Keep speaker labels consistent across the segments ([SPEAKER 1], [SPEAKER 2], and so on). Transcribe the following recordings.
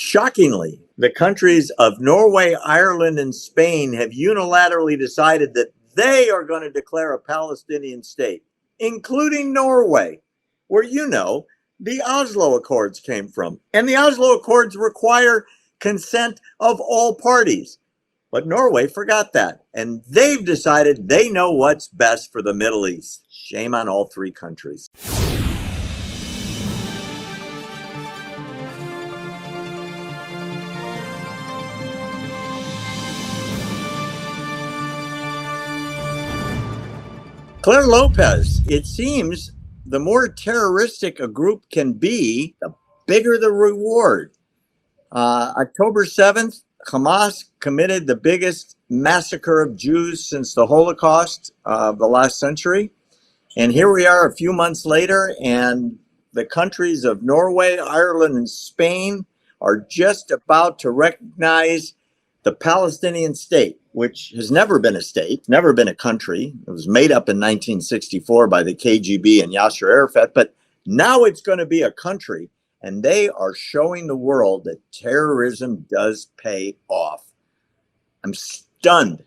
[SPEAKER 1] Shockingly, the countries of Norway, Ireland, and Spain have unilaterally decided that they are going to declare a Palestinian state, including Norway, where, the Oslo Accords came from. And the Oslo Accords require consent of all parties. But Norway forgot that. And they've decided they know what's best for the Middle East. Shame on all three countries. Claire Lopez, it seems the more terroristic a group can be, the bigger the reward. October 7th, Hamas committed the biggest massacre of Jews since the Holocaust of the last century. And here we are a few months later, and the countries of Norway, Ireland, and Spain are just about to recognize the Palestinian state, which has never been a state, never been a country. It was made up in 1964 by the KGB and Yasser Arafat, but now it's going to be a country, and they are showing the world that terrorism does pay off. I'm stunned,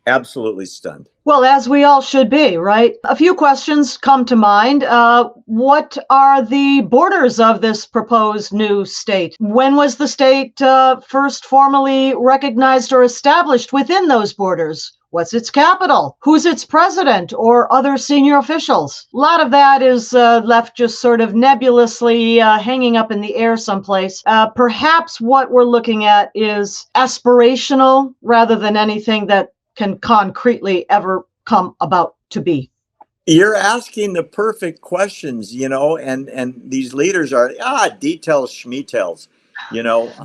[SPEAKER 1] absolutely stunned.
[SPEAKER 2] Well, as we all should be, right? A few questions come to mind. What are the borders of this proposed new state? When was the state first formally recognized or established within those borders? What's its capital? Who's its president or other senior officials? A lot of that is left just sort of nebulously hanging up in the air someplace. Perhaps what we're looking at is aspirational rather than anything that can concretely ever come about to be.
[SPEAKER 1] You're asking the perfect questions, and these leaders are details, schmeetails.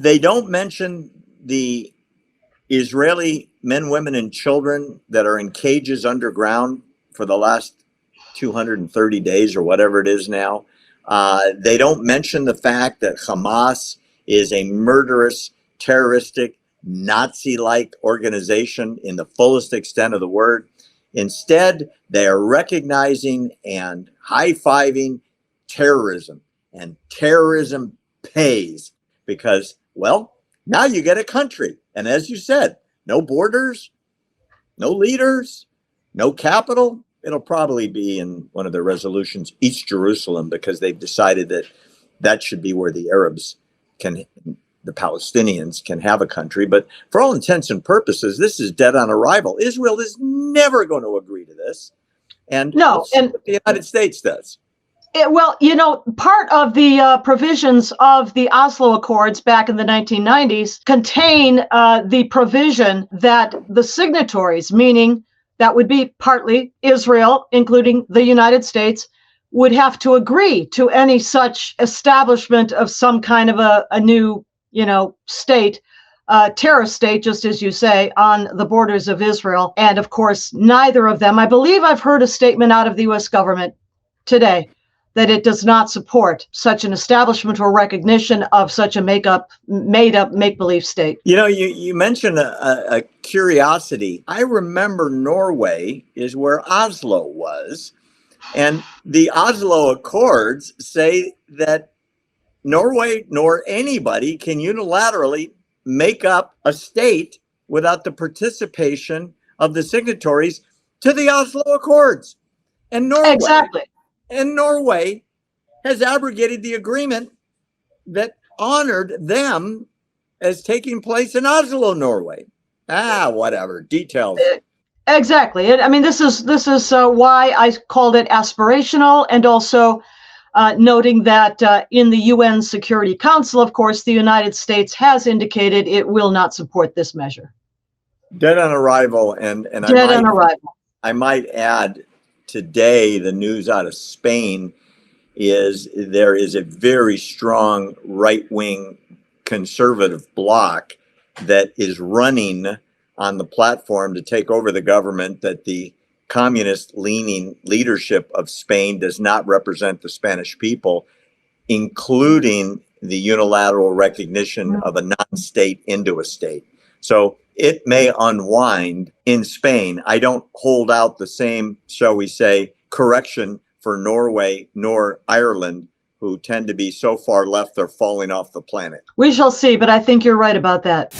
[SPEAKER 1] They don't mention the Israeli men, women, and children that are in cages underground for the last 230 days or whatever it is now. They don't mention the fact that Hamas is a murderous, terroristic, Nazi-like organization in the fullest extent of the word. Instead, they are recognizing and high-fiving terrorism. And terrorism pays because, well, now you get a country. And as you said, no borders, no leaders, no capital. It'll probably be in one of their resolutions, East Jerusalem, because they've decided that that should be where the Arabs the Palestinians can have a country. But for all intents and purposes, this is dead on arrival. Israel is never going to agree to this. And
[SPEAKER 2] no, and
[SPEAKER 1] what the United States does.
[SPEAKER 2] Part of the provisions of the Oslo Accords back in the 1990s contain the provision that the signatories, meaning that would be partly Israel, including the United States, would have to agree to any such establishment of some kind of a new state, terrorist state, just as you say, on the borders of Israel. And of course, neither of them, I believe I've heard a statement out of the U.S. government today that it does not support such an establishment or recognition of such a made up, make-believe state.
[SPEAKER 1] You mentioned a curiosity. I remember Norway is where Oslo was. And the Oslo Accords say that Norway nor anybody can unilaterally make up a state without the participation of the signatories to the Oslo Accords. And Norway has abrogated the agreement that honored them as taking place in Oslo, Norway. Whatever, details.
[SPEAKER 2] Exactly. This is why I called it aspirational, and also noting that in the UN Security Council, of course, the United States has indicated it will not support this measure.
[SPEAKER 1] Dead on arrival, and
[SPEAKER 2] dead on arrival.
[SPEAKER 1] I might add, today the news out of Spain is there is a very strong right-wing conservative bloc that is running on the platform to take over the government, that the communist-leaning leadership of Spain does not represent the Spanish people, including the unilateral recognition of a non-state into a state. So it may unwind in Spain. I don't hold out the same, shall we say, correction for Norway nor Ireland, who tend to be so far left they're falling off the planet.
[SPEAKER 2] We shall see, but I think you're right about that.